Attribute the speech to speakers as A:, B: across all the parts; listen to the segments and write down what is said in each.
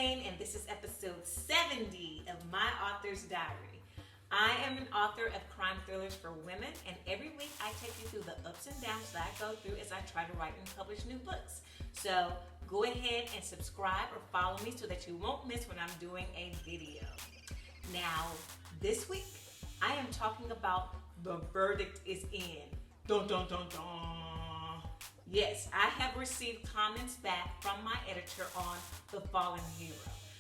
A: Vane, and this is episode 70 of My Author's Diary. I am an author of crime thrillers for women, and every week I take you through the ups and downs that I go through as I try to write and publish new books. So go ahead and subscribe or follow me so that you won't miss when I'm doing a video. Now, this week, I am talking about The Verdict is In. Dun dun dun dun. Yes, I have received comments back from my editor on The Fallen Hero.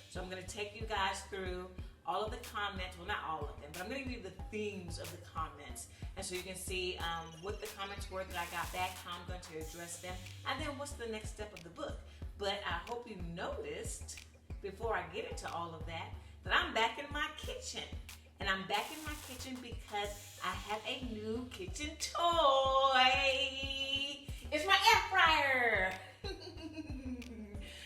A: So I'm going to take you guys through all of the comments, well not all of them, but I'm going to give you the themes of the comments. And so you can see what the comments were that I got back, how I'm going to address them, and then what's the next step of the book. But I hope you noticed, before I get into all of that I'm back in my kitchen. And I'm back in my kitchen because I have a new kitchen toy. It's my air fryer.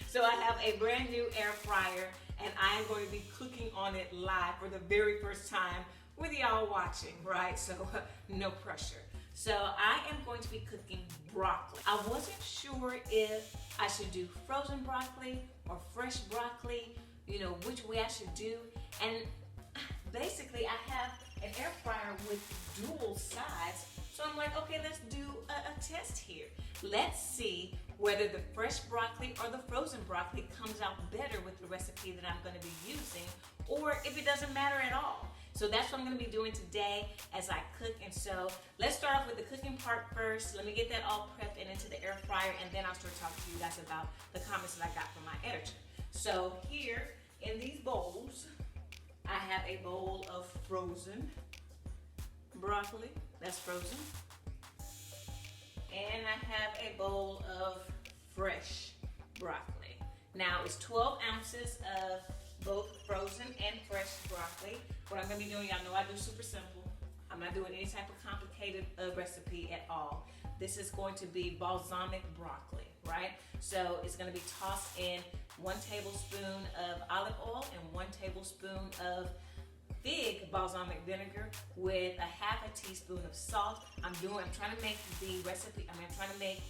A: So I have a brand new air fryer, and I am going to be cooking on it live for the very first time with y'all watching, right? So no pressure. So I am going to be cooking broccoli. I wasn't sure if I should do frozen broccoli or fresh broccoli, you know, which way I should do. And basically I have an air fryer with dual sides. So I'm like, okay, let's do a test here. Let's see whether the fresh broccoli or the frozen broccoli comes out better with the recipe that I'm going to be using, or if it doesn't matter at all. So that's what I'm going to be doing today as I cook. And so let's start off with the cooking part first. Let me get that all prepped and into the air fryer, and then I'll start talking to you guys about the comments that I got from my editor. So here in these bowls, I have a bowl of frozen broccoli. That's frozen. And I have a bowl of fresh broccoli. Now it's 12 ounces of both frozen and fresh broccoli. What I'm going to be doing, y'all know I do super simple. I'm not doing any type of complicated recipe at all. This is going to be balsamic broccoli, right? So it's going to be tossed in 1 tablespoon of olive oil and 1 tablespoon of fig balsamic vinegar with a half a teaspoon of salt. I'm trying to make the recipe, I'm trying to make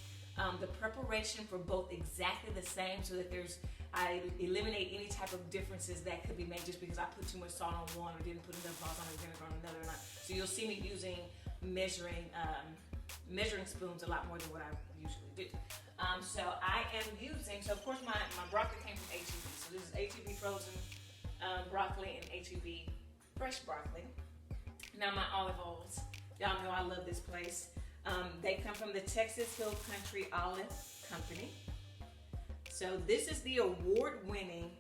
A: the preparation for both exactly the same so that I eliminate any type of differences that could be made just because I put too much salt on one or didn't put enough balsamic vinegar on another. So you'll see me using measuring spoons a lot more than what I usually do. So I am using, so of course my broccoli came from HEB. So this is HEB frozen broccoli and HEB fresh broccoli. Now my olive oils. Y'all know I love this place. They come from the Texas Hill Country Olive Company. So this is the award-winning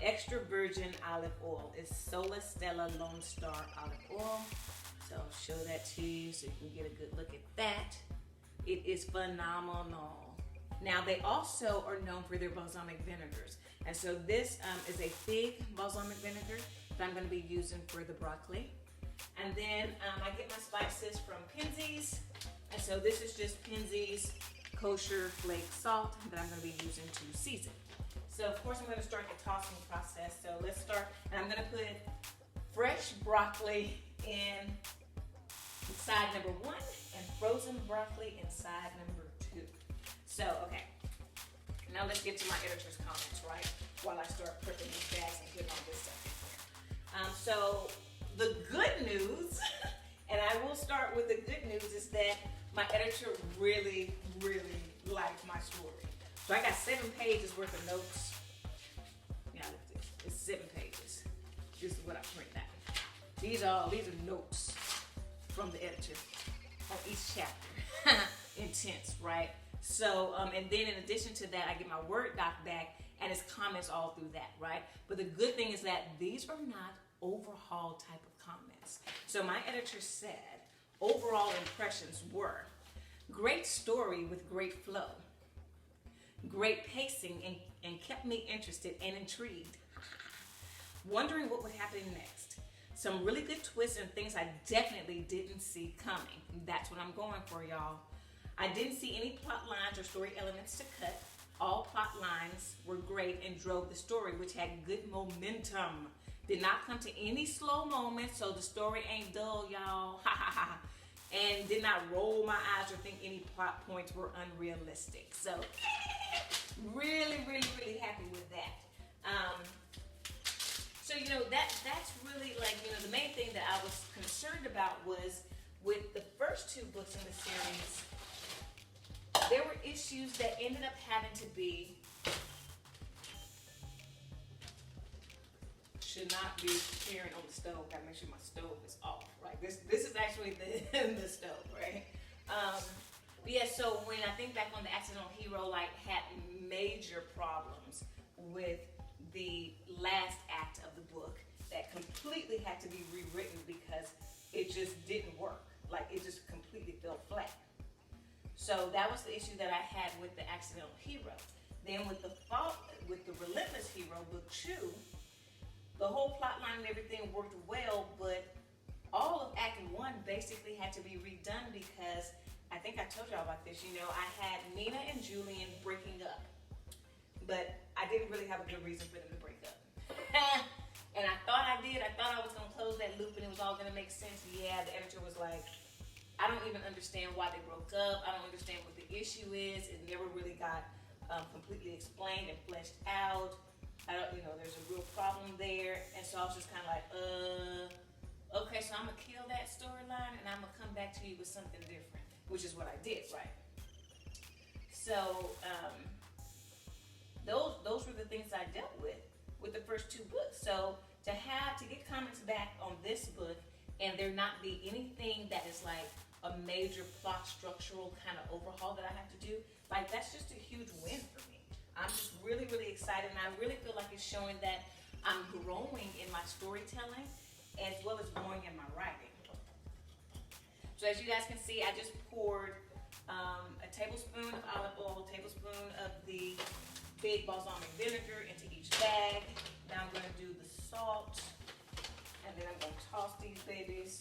A: extra virgin olive oil. It's Sola Stella Lone Star olive oil. So I'll show that to you so you can get a good look at that. It is phenomenal. Now they also are known for their balsamic vinegars. And so this is a fig balsamic vinegar that I'm going to be using for the broccoli. And then I get my spices from Penzeys. And so this is just Penzeys kosher flake salt that I'm going to be using to season. So of course I'm going to start the tossing process. So let's start, and I'm going to put fresh broccoli in side number 1 and frozen broccoli in side number 2. So, okay. Now let's get to my editor's comments, right? While I start prepping these bags and getting all this stuff in here. So the good news, and I will start with the good news, is that my editor really, really liked my story. So I got 7 pages worth of notes. Yeah, look at this. It's 7 pages. This is what I printed out. These are notes from the editor on each chapter. Intense, right? So, and then in addition to that, I get my Word doc back and it's comments all through that, right? But the good thing is that these are not overhaul type of comments. So my editor said, overall impressions were, great story with great flow, great pacing and kept me interested and intrigued, wondering what would happen next. Some really good twists and things I definitely didn't see coming. That's what I'm going for, y'all. I didn't see any plot lines or story elements to cut. All plot lines were great and drove the story, which had good momentum. Did not come to any slow moments, so the story ain't dull, y'all. And did not roll my eyes or think any plot points were unrealistic. So really, really, really happy with that. that's really like, the main thing that I was concerned about was with the first two books in the series, there were issues that ended up having to be, should not be sharing on the stove. Gotta make sure my stove is off, right? This is actually the stove, right? But yeah, so when I think back on the Accidental Hero, like, had major problems with the last act of the book that completely had to be rewritten because it just didn't work. Like, it just completely fell flat. So that was the issue that I had with the Accidental Hero. Then with the Relentless Hero, book 2, the whole plot line and everything worked well, but all of Act 1 basically had to be redone because I think I told y'all about this. I had Nina and Julian breaking up, but I didn't really have a good reason for them to break up. And I thought I did. I thought I was going to close that loop and it was all going to make sense. Yeah, the editor was like, I don't even understand why they broke up. I don't understand what the issue is. It never really got completely explained and fleshed out. There's a real problem there. And so I was just kind of like, okay, so I'm going to kill that storyline and I'm going to come back to you with something different, which is what I did, right? So those were the things I dealt with the first two books. So to get comments back on this book and there not be anything that is like a major plot structural kind of overhaul that I have to do, like, that's just a huge win for me. I'm just really, really excited, and I really feel like it's showing that I'm growing in my storytelling as well as growing in my writing. So as you guys can see, I just poured a tablespoon of olive oil, a tablespoon of the big balsamic vinegar into each bag. Now I'm going to do the salt, and then I'm going to toss these babies.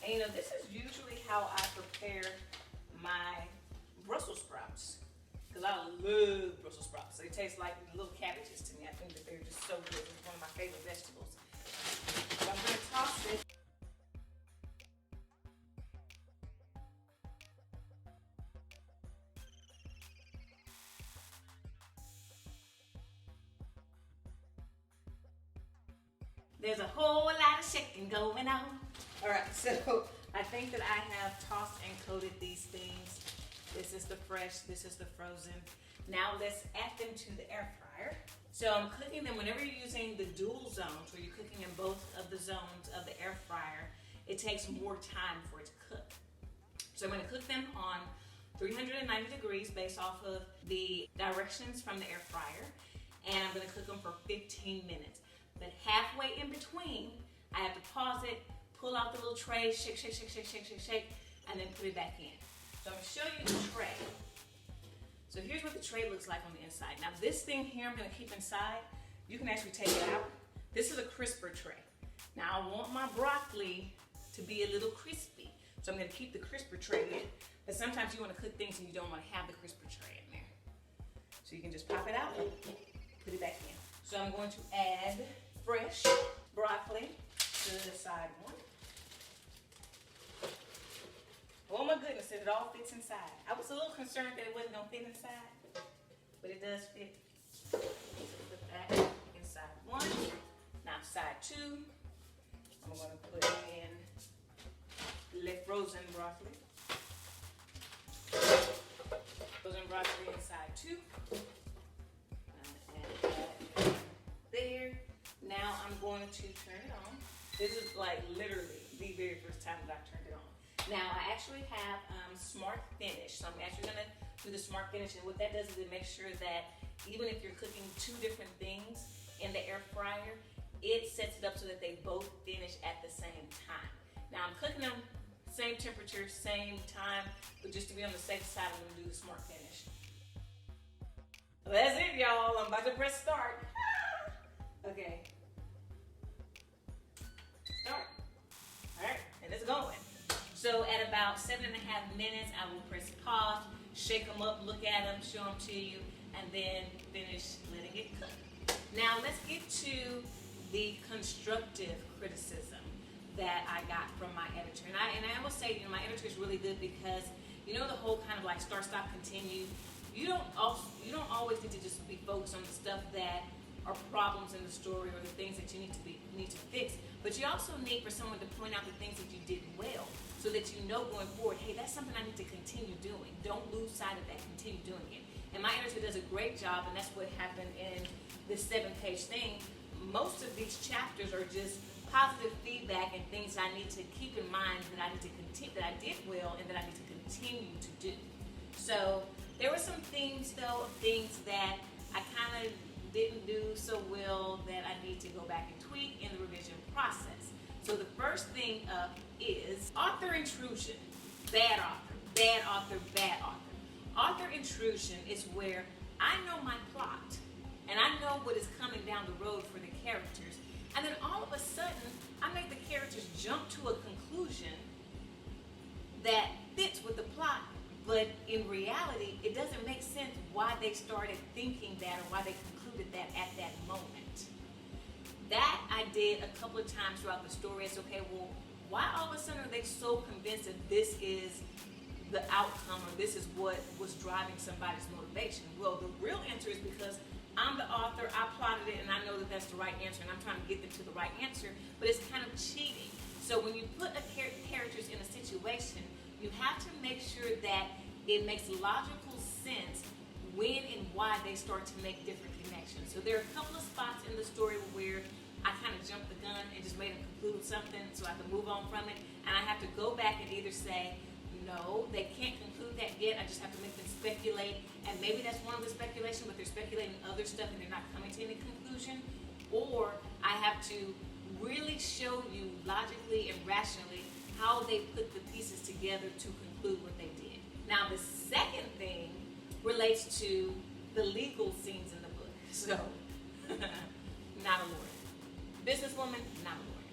A: And this is usually how I prepare my Brussels sprouts, because I love Brussels sprouts. They taste like little cabbages to me. I think that they're just so good. It's one of my favorite vegetables. So I'm going to toss it. There's a whole lot of shaking going on. All right, so I think that I have tossed and coated these things. This is the fresh, this is the frozen. Now let's add them to the air fryer. So I'm cooking them whenever you're using the dual zones, where you're cooking in both of the zones of the air fryer, it takes more time for it to cook. So I'm gonna cook them on 390 degrees based off of the directions from the air fryer. And I'm gonna cook them for 15 minutes. But halfway in between, I have to pause it, pull out the little tray, shake, shake, shake, shake, shake, shake, shake, and then put it back in. So I'm gonna show you the tray. So here's what the tray looks like on the inside. Now this thing here I'm gonna keep inside, you can actually take it out. This is a crisper tray. Now I want my broccoli to be a little crispy. So I'm gonna keep the crisper tray in. But sometimes you wanna cook things and you don't wanna have the crisper tray in there. So you can just pop it out, put it back in. So I'm going to add fresh broccoli to the side one. Oh my goodness, it all fits inside. I was a little concerned that it wasn't gonna fit inside, but it does fit. So put that inside one. Now side two, I'm gonna put in the frozen broccoli. Frozen broccoli inside two. And add there. Now I'm going to turn it on. This is like literally the very first time that I've turned it on. Now I actually have Smart Finish. So I'm actually gonna do the Smart Finish, and what that does is it makes sure that even if you're cooking two different things in the air fryer, it sets it up so that they both finish at the same time. Now I'm cooking them same temperature, same time, but just to be on the safe side, I'm gonna do the Smart Finish. Well, that's it, y'all. I'm about to press start. Okay. Start. All right, and it's going. So at about 7.5 minutes, I will press pause, shake them up, look at them, show them to you, and then finish letting it cook. Now let's get to the constructive criticism that I got from my editor. And I will say, my editor is really good because, the whole kind of like start, stop, continue. You don't always get to just be focused on the stuff that or problems in the story or the things that you need to fix, but you also need for someone to point out the things that you did well, so that you know going forward, hey, that's something I need to continue doing. Don't lose sight of that. Continue doing it. And my editor does a great job, and that's what happened in this 7-page thing. Most of these chapters are just positive feedback and things I need to keep in mind that I need to continue, that I did well, and that I need to continue to do. So there were some themes, though, of things that I kind of didn't do so well that I need to go back and tweak in the revision process. So the first thing up is author intrusion. Bad author, bad author, bad author. Author intrusion is where I know my plot and I know what is coming down the road for the characters, and then all of a sudden I make the characters jump to a conclusion that fits with the plot, but in reality it doesn't make sense why they started thinking that or why they concluded that at that moment. That I did a couple of times throughout the story. It's okay, well, why all of a sudden are they so convinced that this is the outcome or this is what was driving somebody's motivation? Well, the real answer is because I'm the author, I plotted it, and I know that that's the right answer, and I'm trying to get them to the right answer, but it's kind of cheating. So when you put characters in a situation, you have to make sure that it makes logical sense when and why they start to make different connections. So there are a couple of spots in the story where I kind of jumped the gun and just made them conclude something so I could move on from it, and I have to go back and either say, no, they can't conclude that yet, I just have to make them speculate, and maybe that's one of the speculation, but they're speculating other stuff and they're not coming to any conclusion, or I have to really show you logically and rationally how they put the pieces together to conclude what they did. Now the second thing relates to the legal scenes in the book. So, not a lawyer. Businesswoman, not a lawyer.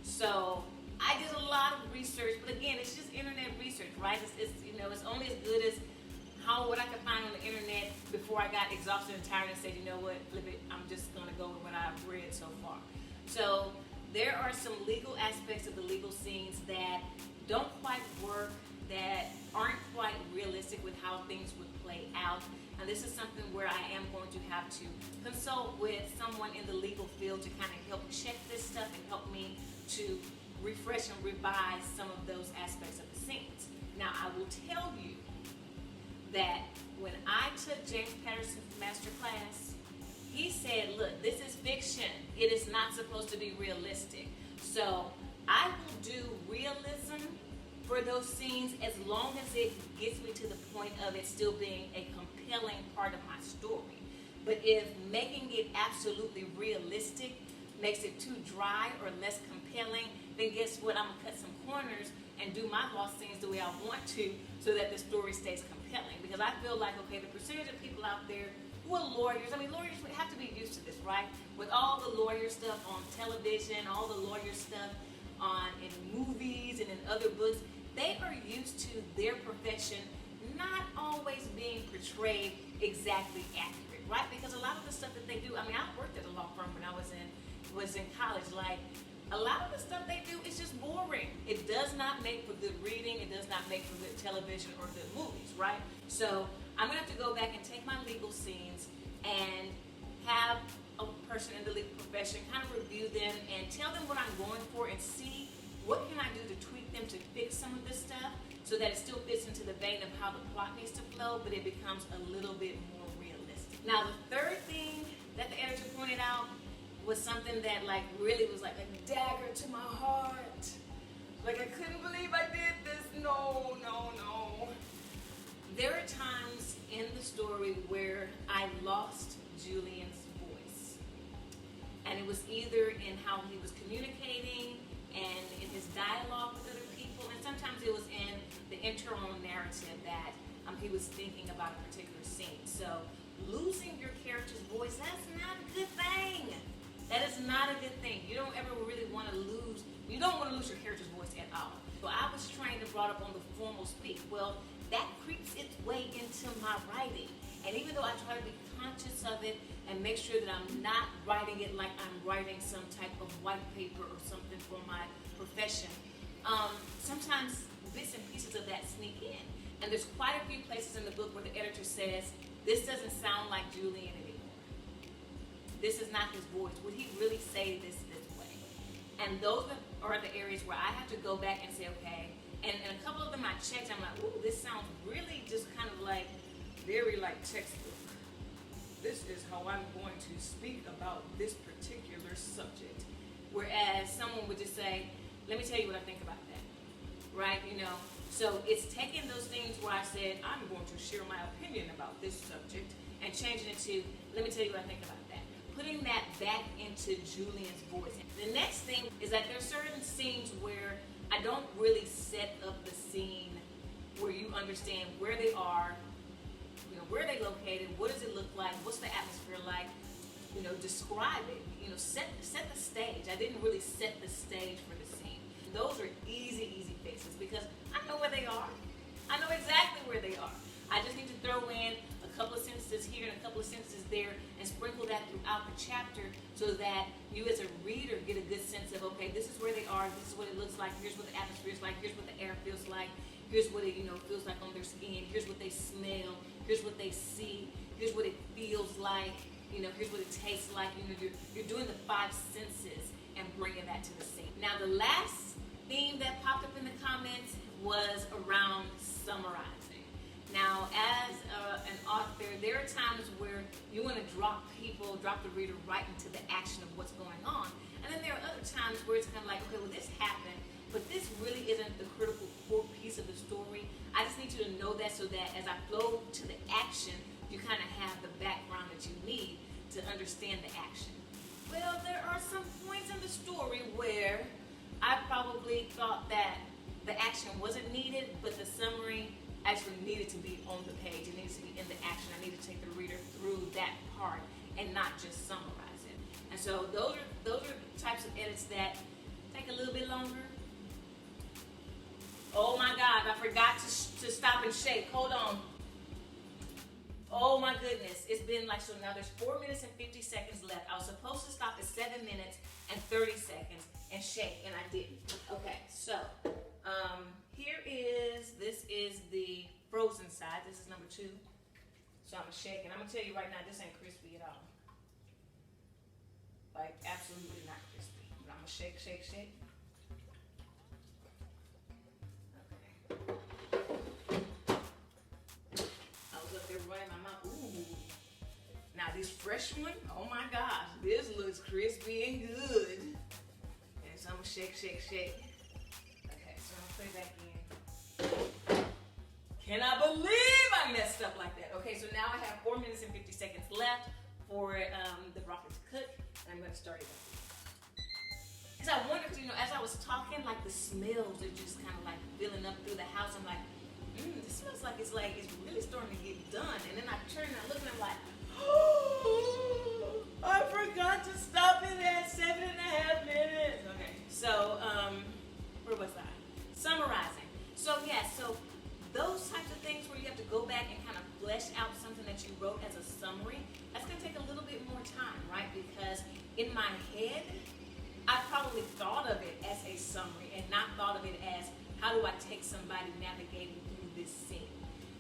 A: So I did a lot of research, but again, it's just internet research, right? It's it's only as good as what I could find on the internet before I got exhausted and tired and said, you know what, flip it, I'm just gonna go with what I've read so far. So there are some legal aspects of the legal scenes that don't quite work, that aren't quite realistic with how things would play out. And this is something where I am going to have to consult with someone in the legal field to kind of help check this stuff and help me to refresh and revise some of those aspects of the scenes. Now, I will tell you that when I took James Patterson's masterclass, he said, look, this is fiction. It is not supposed to be realistic. So I will do realism for those scenes as long as it gets me to the point of it still being a compelling part of my story. But if making it absolutely realistic makes it too dry or less compelling, then guess what? I'm gonna cut some corners and do my lost scenes the way I want to so that the story stays compelling. Because I feel like, okay, the percentage of people out there who are lawyers, lawyers have to be used to this, right? With all the lawyer stuff on television, all the lawyer stuff in movies and in other books, they are used to their profession not always being portrayed exactly accurate, right? Because a lot of the stuff that they do, I worked at a law firm when I was in college. Like, a lot of the stuff they do is just boring. It does not make for good reading. It does not make for good television or good movies, right? So I'm gonna have to go back and take my legal scenes and have a person in the legal profession kind of review them and tell them what I'm going for and see what can I do to tweak them to fix some of this stuff so that it still fits into the vein of how the plot needs to flow, but it becomes a little bit more realistic. Now, the third thing that the editor pointed out was something that really was like a dagger to my heart. Like, I couldn't believe I did this. No. There are times in the story where I lost Julian's voice. And it was either in how he was communicating and in his dialogue with other people, and sometimes it was in the internal narrative that he was thinking about a particular scene. So losing your character's voice, that's not a good thing. That is not a good thing. You don't ever really want to lose, you don't want to lose your character's voice at all. So I was trained and brought up on the formal speak. Well, that creeps its way into my writing. And even though I try to be conscious of it and make sure that I'm not writing it like I'm writing some type of white paper or something for my profession, sometimes bits and pieces of that sneak in. And there's quite a few places in the book where the editor says, this doesn't sound like Julian anymore. this is not his voice. Would he really say this way? And those are the areas where I have to go back and say, okay. And a couple of them I checked. I'm like, ooh, this sounds really just kind of like, very like textbook. This is how I'm going to speak about this particular subject. Whereas someone would just say, let me tell you what I think about that. Right? You know, so it's taking those things where I said, I'm going to share my opinion about this subject and changing it to, let me tell you what I think about that. Putting that back into Julian's voice. The next thing is that there's certain scenes where I don't really set up the scene where you understand where they are, you know, where they located, what does it look like, what's the atmosphere like, you know, describe it, you know, set the stage. I didn't really set the stage for the scene. Those are easy fixes because I know where they are. I know exactly where they are. I just need to throw in a couple of sentences here and a couple of sentences there and sprinkle that throughout the chapter so that you as a reader get a good sense of, okay, this is where they are, this is what it looks like, here's what the atmosphere is like, here's what the air feels like, here's what it, you know, feels like on their skin, here's what they smell, here's what they see, here's what it feels like, you know, here's what it tastes like. You know, you're doing the five senses and bringing that to the scene. Now, the last theme that popped up in the comments was around summarizing. Now, as an author, there are times where you want to drop the reader right into the action of what's going on. And then there are other times where it's kind of like, okay, well, this happened, but this really isn't the critical core piece of the story. I just need you to know that so that as I flow to the action, you kind of have the background that you need to understand the action. Well, there are some points in the story where I probably thought that the action wasn't needed, but the summary actually needed to be on the page. It needs to be in the action. I need to take the reader through that part and not just summarize it. And so those are types of edits that take a little bit longer. Oh my God, I forgot to stop and shake. Hold on. Oh my goodness, it's been like, so now there's 4 minutes and 50 seconds left. I was supposed to stop at 7 minutes and 30 seconds and shake, and I didn't. Okay, so this is the frozen side. This is number 2. So I'm gonna shake, and I'm gonna tell you right now, this ain't crispy at all. Like, absolutely not crispy. But I'm gonna shake. Okay. Running my mouth. Ooh. Now this fresh one, oh my gosh, this looks crispy and good. And so I'm gonna shake. Okay, so I'm gonna put it back in. Can I believe I messed up like that? Okay, so now I have 4 minutes and 50 seconds left for the broccoli to cook, and I'm gonna start it up. Because I wondered, you know, as I was talking, like the smells are just kind of like filling up through the house. I'm like, this smells like it's really starting to get done. And then I turn and I look and I'm like, oh, I forgot to stop it at 7.5 minutes. Okay, so where was I? Summarizing. So yeah, so those types of things where you have to go back and kind of flesh out something that you wrote as a summary, that's gonna take a little bit more time, right? Because in my head, I probably thought of it as a summary and not thought of it as how do I take somebody navigating through this scene.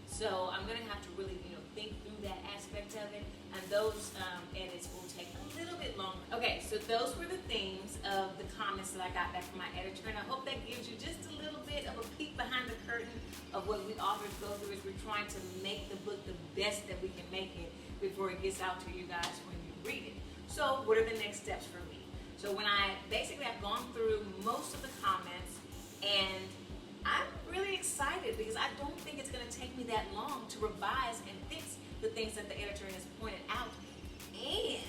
A: So I'm gonna have to really, you know, think through that aspect of it, and those edits will take a little bit longer. Okay, so those were the themes of the comments that I got back from my editor, and I hope that gives you just a little bit of a peek behind the curtain of what we authors go through as we're trying to make the book the best that we can make it before it gets out to you guys when you read it. So what are the next steps for me? So when I've gone through most of the comments, and I'm really excited because I don't think it's going to take me that long to revise and fix the things that the editor has pointed out. And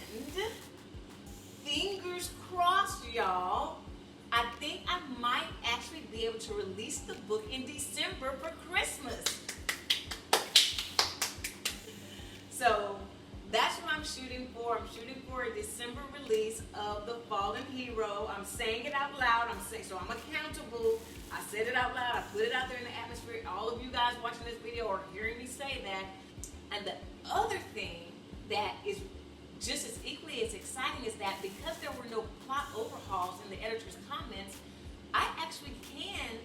A: fingers crossed, y'all, I think I might actually be able to release the book in December for Christmas. So that's what I'm shooting for. I'm shooting for a December release of The Fallen Hero. I'm saying it out loud. So I'm accountable. I said it out loud. I put it out there in the atmosphere. All of you guys watching this video are hearing me say that. And the other thing that is just as equally as exciting is that because there were no plot overhauls in the editor's comments, I actually can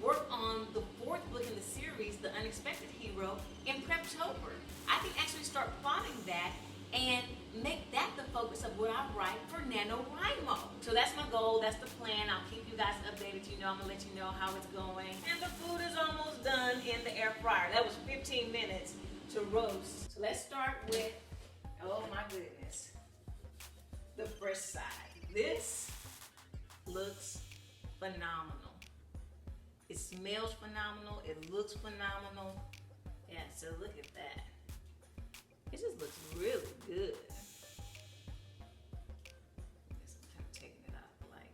A: work on the 4th book in the series, The Unexpected Hero, in Preptober. I can actually start plotting that and make that the focus of what I write for NaNoWriMo. So that's my goal, that's the plan. I'll keep you guys updated. You know, I'm gonna let you know how it's going. And the food is almost done in the air fryer. That was 15 minutes to roast. So let's start with, oh my goodness, the fresh side. This looks phenomenal. It smells phenomenal. It looks phenomenal. Yeah, so look at that. It just looks really good. I'm kind of taking it out like.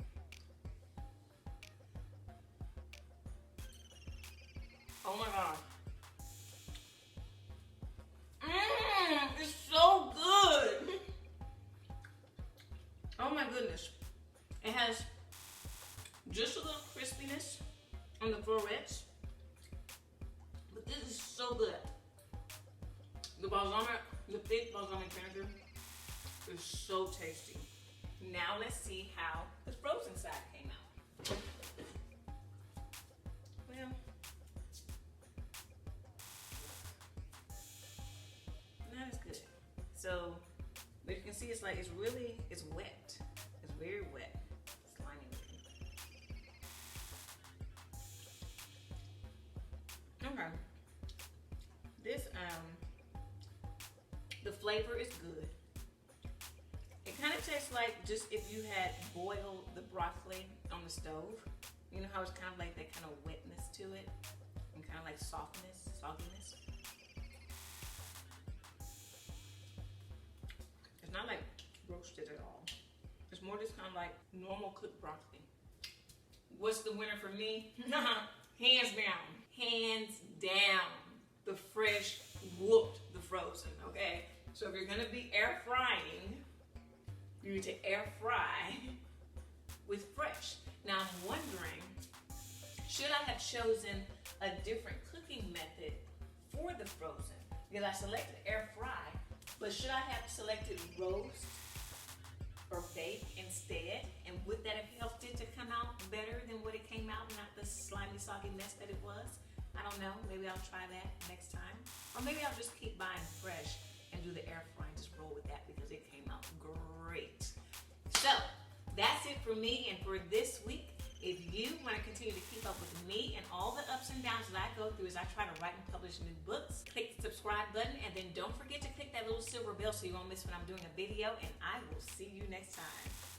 A: Oh my God. It's so good. Oh my goodness. It has just a little crispiness on the florets, but this is so good. The balsamic, the thick balsamic vinegar is so tasty. Now let's see how the frozen side came out. Well, not as good. So, but you can see it's like, it's wet. It's very wet. Slimy looking. Okay. This, the flavor is good. It kind of tastes like just if you had boiled the broccoli on the stove. You know how it's kind of like that kind of wetness to it and kind of like softness, sogginess. It's not like roasted at all. It's more just kind of like normal cooked broccoli. What's the winner for me? Hands down. Hands down. The fresh whooped the frozen, okay? So if you're gonna be air frying, you need to air fry with fresh. Now I'm wondering, should I have chosen a different cooking method for the frozen? Because I selected air fry, but should I have selected roast or bake instead? And would that have helped it to come out better than what it came out, not the slimy, soggy mess that it was? I don't know, maybe I'll try that next time. Or maybe I'll just keep buying fresh and do the air fry and just roll with that because it came out great. So, that's it for me and for this week. If you want to continue to keep up with me and all the ups and downs that I go through as I try to write and publish new books, click the subscribe button and then don't forget to click that little silver bell so you won't miss when I'm doing a video, and I will see you next time.